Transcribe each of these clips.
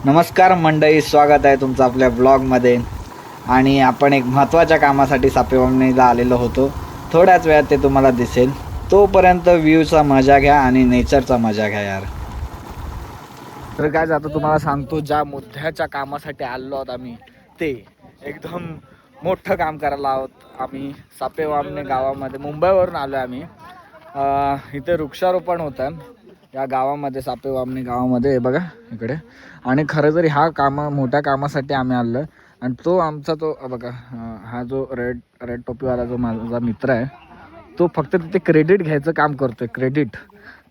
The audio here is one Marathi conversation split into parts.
नमस्कार मंडळी, स्वागत आहे तुमचं आपल्या ब्लॉगमध्ये. आणि आपण एक महत्त्वाच्या कामासाठी सापेवामणीला आलेलो होतो. थोड्याच वेळात ते तुम्हाला दिसेल. तोपर्यंत व्ह्यूचा मजा घ्या आणि नेचरचा मजा घ्या यार. तर काय आता तुम्हाला सांगतो, ज्या मुद्द्याच्या कामासाठी आलो आहोत आम्ही, ते एकदम मोठं काम करायला आहोत आम्ही सापेवामणी गावामध्ये. मुंबईवरून आलो आहे आम्ही. इथे वृक्षारोपण होतं या गावामध्ये, सापेवामणी गावामध्ये बघा इकडे. आणि खरं तर ह्या मोठ्या कामासाठी आम्ही आलो. आणि तो आमचा बघा, हा जो रेड टोपीवाला जो माझा मित्र आहे, तो फक्त तिथे क्रेडिट घ्यायचं काम करतोय. क्रेडिट,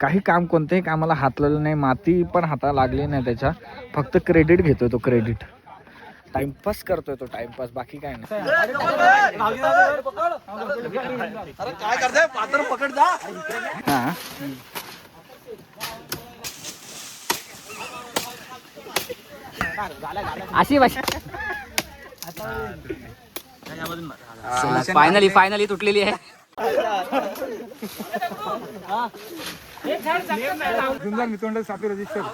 काही काम कोणत्याही कामाला हातलेलं नाही, माती पण हाताला लागली नाही त्याच्या, फक्त क्रेडिट घेतोय तो. क्रेडिट टाइमपास करतोय तो, टाइमपास, बाकी काय नाही. हा अशी फायनली तुटलेली आहे.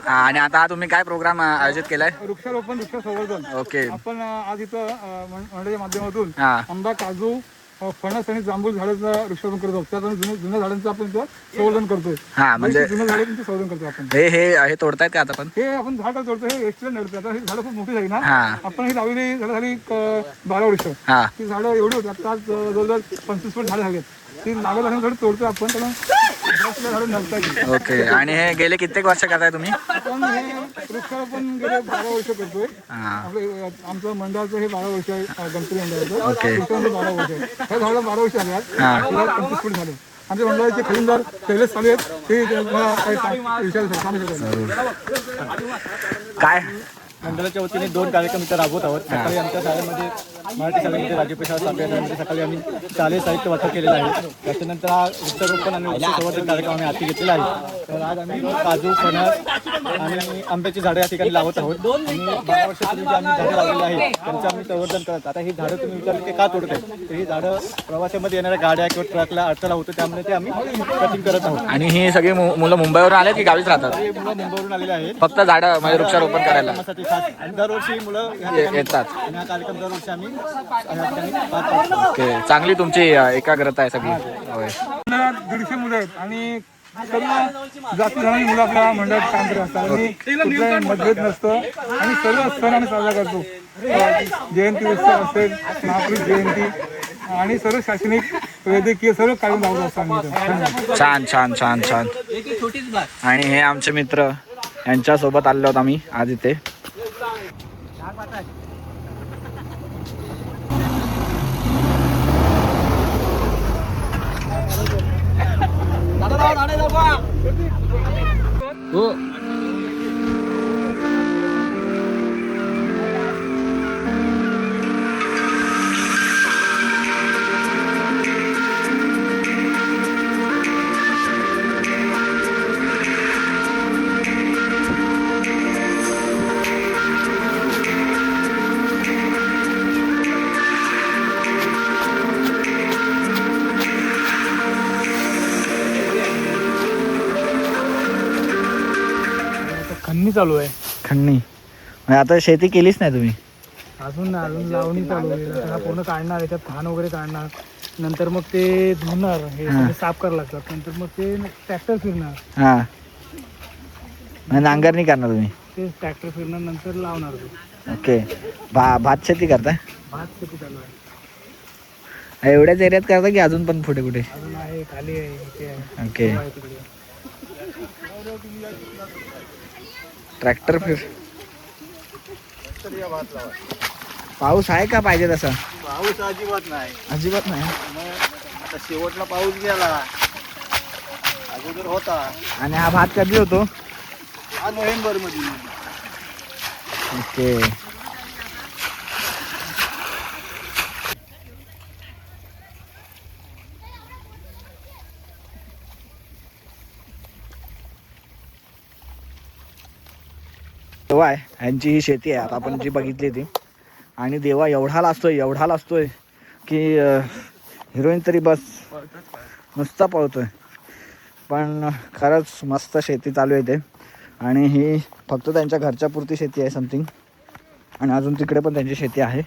आणि आता तुम्ही काय प्रोग्राम आयोजित केलाय? वृक्षारोपण, वृक्ष संवर्धन. ओके. आपण आज इथं मंडळाच्या माध्यमातून हा आंबा, काजू, फणस आणि जांभूळ झाडाचं वृक्षारोपण करतो. त्यात जुन्या झाडांचं आपण इथं संवर्धन करतोय. हा म्हणजे जुन्या झाडांचं संवर्धन करतो आपण. हे तोडतायत का आता पण? हे आपण झाड तोडतो, हे एक्सटेंड नडतं. आता ही झाडं खूप मोठी झाली ना. हा आपण ही लावलेली झाडं झाली 12 वर्ष. हा ती झाडं एवढी होती, आता आज जवळजवळ 25 फूट झाडं झाली. ती लागत झाडं थोडी तोडतोय आपण, त्याला झाडं नसतात. ओके. आणि हे गेले कित्येक वर्ष करताय तुम्ही? आपण हे वृक्षारोपण गेले 12 वर्ष करतोय. हा आपलं आमचं मंडळाचं हे 12 वर्ष आहे, गणपती मंडळाचं. ओके. वृक्षारोपण 12 वर्ष आहे. ह्या झाडाला 12 वर्ष झाली आज. हा. 25 फूट झाले. आमच्या मंडळाचे खजिनदार शैलेश चालू आहेत, ते तुम्हाला काही विचारू काय मंडळाच्या वतीने 2 कार्यक्रम इथं राबवत आहोत. सकाळी आमच्या शाळेमध्ये, मराठी शाळेमध्ये, राज्यप्रसाद सापेवामणीमध्ये सकाळी आम्ही शालेय साहित्य वाटप केलेलं आहे. त्याच्यानंतर हा वृक्षारोपण आणि वृक्ष संवर्धन कार्यक्रम आम्ही हाती घेतलेला आहे. तर आज आम्ही काजू, फणस आणि आंब्याची झाडं या ठिकाणी लावत आहोत. आणि 12 वर्षापूर्वी जी आम्ही झाडं लावलेली आहे त्यांचं आम्ही संवर्धन करत. आता ही झाडं तुम्ही विचारली ते का तोडत आहे, तर ही झाडं प्रवासामध्ये येणाऱ्या गाड्या किंवा ट्रकला अडथळा होतो, त्यामुळे ते आम्ही कटिंग करत आहोत. आणि ही सगळी मुलं मुंबईवरून आले की गावीच राहतात? हे मुलं मुंबईवरून आलेले आहेत फक्त झाडं म्हणजे वृक्षारोपण करायला कामासाठी खास. आणि दरवर्षी मुलं या ठिकाणी येतात. आणि हा कार्यक्रम दरवर्षी आम्ही या ठिकाणी पार पाडतो. ओके. चांगली तुमची एकाग्रता आहे सगळी. होय. 150 मुलं आहेत आणि सर्व जाती धर्माची मुलं आपल्या मंडळात काम करत असतात. आणि कुठलाही मतभेद नसतं आणि सर्व सण आम्ही साजरा करतो. जयंती उत्सव असेल, महापुरुष जयंती आणि सर्व शैक्षणिक, वैद्यकीय सर्व कार्यक्रम लावत असतो आम्ही. छान छान छान छान. आणि हे आमचे मित्र, यांच्यासोबत आलेलो आहोत आम्ही आज इथे. हो. खन्नी चालू आहे. खंडणी म्हणजे आता शेती केलीच नाही तुम्ही? अजून लावणी चालू आहे. आता पूर्ण काढणार, याच्यात खाण वगैरे काढणार, नंतर मग ते धुणार, हे सगळे साफ करायला लागतात. नंतर मग ते ट्रॅक्टर फिरणार. हा म्हणजे नांगरणी करणार तुम्ही? ते ट्रॅक्टर फिरणार, नंतर लावणार ते. ओके. भात शेती करताय? भात शेती चालू आहे. एवढ्याच एरियात करता की अजून पण कुठे कुठे? अजून आहे, खाली आहे, इथे आहे, ओके. आहे तिकडे. ट्रॅक्टर फिर. पाऊस आहे का पाहिजे तसा? पाऊस अजिबात नाही. अजिबात नाही. आता शेवटला पाऊस गेला, अगोदर होता. आणि हा भात कधी होतो? हा नोव्हेंबर मध्ये. ओके. देवा आहे, ह्यांची ही शेती आहे आता आपण जी बघितली ती. आणि देवा एवढा लाजतोय की हिरोईन तरी बस नुसता पळतोय. पण खरंच मस्त शेती चालू आहे ते. आणि ही फक्त त्यांच्या घरच्या पुरती शेती आहे समथिंग, आणि अजून तिकडे पण त्यांची शेती आहे.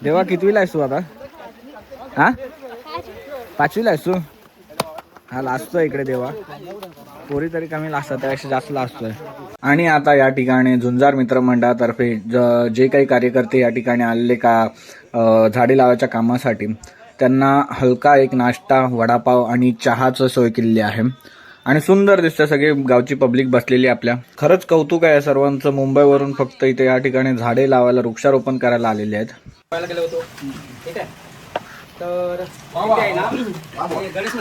देवा कितवीला आहेस तू आता? हा 5वीला आहेस तू? हा लाजतोय इकडे देवा, पोरी तरी कमी लाजतात त्यापेक्षा जास्त लाजतोय. आणि आता या ठिकाणी झुंजार मित्रमंडळातर्फे जे काही कार्यकर्ते या ठिकाणी आलेले का झाडे लावायच्या कामासाठी, त्यांना हलका एक नाश्ता, वडापाव आणि चहाचं सोय केलेली आहे. आणि सुंदर दिसतं, सगळे गावची पब्लिक बसलेली आपल्या. खरंच कौतुक आहे सर्वांचं. मुंबईवरून फक्त इथे या ठिकाणी झाडे लावायला, वृक्षारोपण करायला आलेले आहेत. गेलो होतो ठीक आहे. तर इथे आहे ना गणेश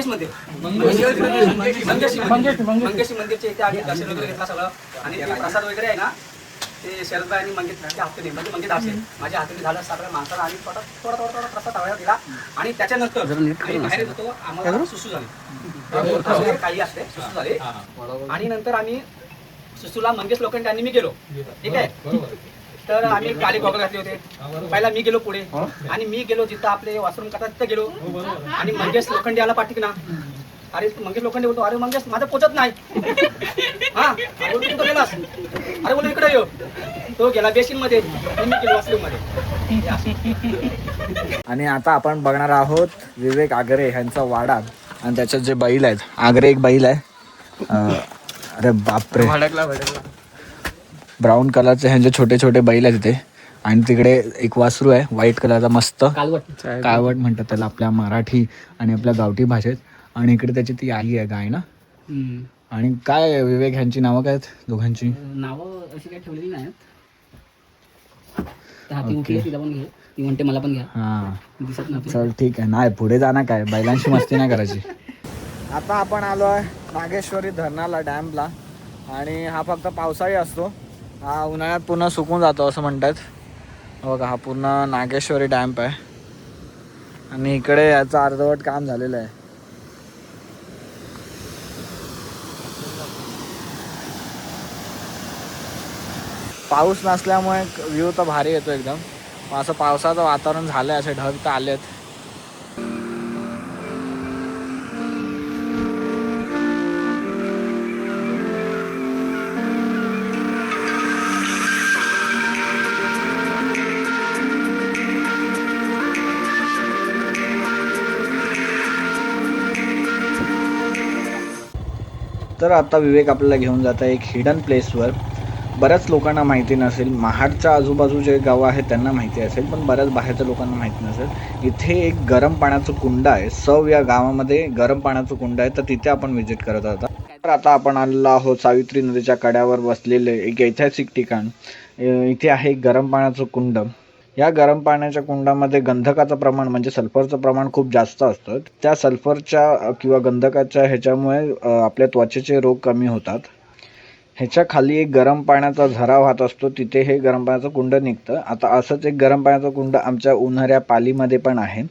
मंदिर मंगेश मंदिर मंगेशी मंदिरचे इथे आम्ही दर्शन वगैरे घेतला सगळं. आणि ते प्रसाद वगैरे आहे ना ते शरदबाई आणि मंगेशच्या हाताने म्हणजे मंगेश असेल माझ्या हाताने झालं. सगळ्या माणसाला आणि थोडा थोडा थोडा थोडा प्रसाद हवा दिला. आणि त्याच्यानंतर आम्ही बाहेर होतो, आम्हाला सुसू झाली, काही असते सुसू झाले. आणि नंतर आम्ही सुसूला मंगेश लोखंडे आणि मी गेलो ठीक आहे. तर आम्ही काळे गॉगल घातले होते. पहिला मी गेलो पुढे, आणि मी गेलो जिथं आपले वॉशरूम करतात तिथं गेलो. आणि मंगेश लोखंडे आला पाठीक ना. अरे मंगेश लोखंडे बोलतो, अरे मंगेश माझं पोचत नाही. हा तो गेलास, अरे बोलतो इकडे येऊ. तो गेला बेसिन मध्ये, मी गेलो वॉशरूम मध्ये. आणि आता आपण बघणार आहोत विवेक आगरे ह्यांचा वाडा, आणि त्याच्यात जे बैल आहेत. आगरे एक बैल आहे, अरे बापरे, ब्राऊन कलरचे ह्यांचे छोटे छोटे बैल आहेत तिथे. आणि तिकडे एक वासरू आहे व्हाईट कलरचा मस्त, काळवट म्हणतात त्याला आपल्या मराठी आणि आपल्या गावठी भाषेत. आणि इकडे त्याची ती आई आहे गाय ना. आणि काय विवेक ह्यांची नावं काय आहेत दोघांची? नावं अशी काही ठेवलेली नाहीत. तिला पण घे, ती म्हणते मला पण घ्या. हा दिसत नव्हती. चल ठीक आहे, नाही पुढे जाणार काय, बैलांशी मस्ती नाही करायची. आता आपण आलो आहे नागेश्वरी धरणाला, डॅमला. आणि हा फक्त पावसाळी असतो, हा उन्हाळ्यात पूर्ण सुकून जातो असं म्हणतात. बघा हा पूर्ण नागेश्वरी डॅम्प आहे. आणि इकडे याचं अर्धवट काम झालेलं आहे. पाऊस नसल्यामुळे व्ह्यू तर भारी येतो एकदम. असं पावसाचं वातावरण झालंय, असे ढग तर आलेत. तर आता विवेक आपल्याला घेऊन जात आहे एक हिडन प्लेसवर. बऱ्याच लोकांना माहिती नसेल, महाडच्या आजूबाजू जे गावं आहेत त्यांना माहिती असेल, पण बऱ्याच बाहेरच्या लोकांना माहिती नसेल. इथे एक गरम पाण्याचं कुंड आहे. सव या गावामध्ये गरम पाण्याचं कुंड आहे, तर तिथे आपण व्हिजिट करत आहोत. तर आता आपण आलेलो आहोत सावित्री नदीच्या कड्यावर बसलेले एक ऐतिहासिक ठिकाण. इथे आहे एक गरम पाण्याचं कुंड. या गरम पाण्याच्या कुंडामध्ये गंधकाचं प्रमाण म्हणजे सल्फरचं प्रमाण खूप जास्त असतं. त्या सल्फरच्या किंवा गंधकाच्या ह्याच्यामुळे आपल्या त्वचेचे रोग कमी होतात. ह्याच्या खाली एक गरम पाण्याचा झरा वाहत असतो, तिथे हे गरम पाण्याचं कुंड निघतं. आता असंच एक गरम पाण्याचं कुंड आमच्या उन्हाऱ्या पालीमध्ये पण आहे.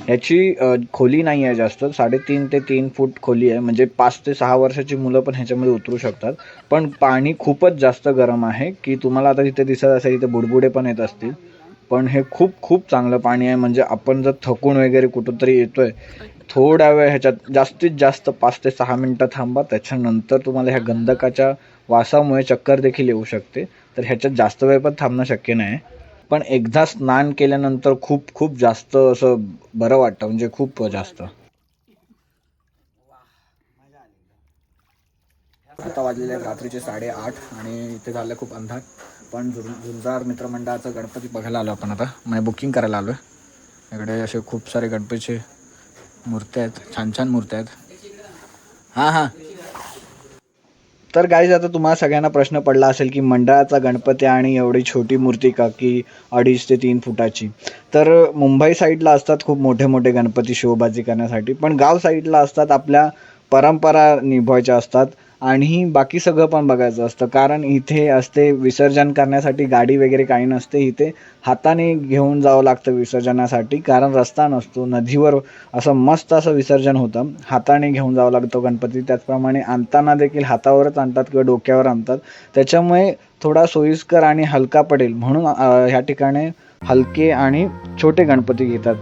ह्याची खोली नाही आहे जास्त, 3.5 ते 3 फूट खोली आहे. म्हणजे 5 ते 6 वर्षाची मुलं पण ह्याच्यामध्ये उतरू शकतात. पण पाणी खूपच जास्त गरम आहे की तुम्हाला आता तिथे दिसत असेल, इथे बुडबुडे पण येत असतील. पण हे खूप खूप चांगलं पाणी आहे. म्हणजे आपण जर थकून वगैरे कुठंतरी येतोय, थोड्या वेळ ह्याच्यात जास्तीत जास्त 5 ते 6 मिनटं थांबा. त्याच्यानंतर तुम्हाला ह्या गंधकाच्या वासामुळे चक्कर देखील येऊ शकते. तर ह्याच्यात जास्त वेळ पण थांबणं शक्य नाही. पण एकदा स्नान केल्यानंतर खूप खूप जास्त असं बरं वाटतं, म्हणजे खूप जास्त. आता वाजलेले आहेत रात्रीचे 8:30 आणि इथे झालं खूप अंधार. पण झुंजार मित्रमंडळाचं गणपती बघायला आलो आपण आता, म्हणजे बुकिंग करायला आलो आहे. इकडे असे खूप सारे गणपतीचे मूर्त्या आहेत, छान छान मूर्त्या आहेत. हां तर गाईज, आता तुम्हाला सगळ्यांना प्रश्न पडला असेल की मंडळाचा गणपती आणि एवढी छोटी मूर्ती का, की 2.5 ते 3 फुटाची. तर मुंबई साईडला असतात खूप मोठे मोठे गणपती शोबाजी करण्यासाठी, पण गाव साईडला असतात आपल्या परंपरा निभवायच्या असतात. आणि बाकी सगळं पण बघायचं असतं. कारण इथे असते विसर्जन करण्यासाठी गाडी वगैरे काही नसते. इथे हाताने घेऊन जावं लागतं विसर्जनासाठी, कारण रस्ता नसतो. नदीवर असं मस्त असं विसर्जन होतं. हाताने घेऊन जावं लागतं गणपती. त्याचप्रमाणे आणताना देखील हातावरच आणतात किंवा डोक्यावर आणतात. त्याच्यामुळे थोडा सोयीस्कर आणि हलका पडेल म्हणून ह्या ठिकाणी हलके आणि छोटे गणपती घेतात.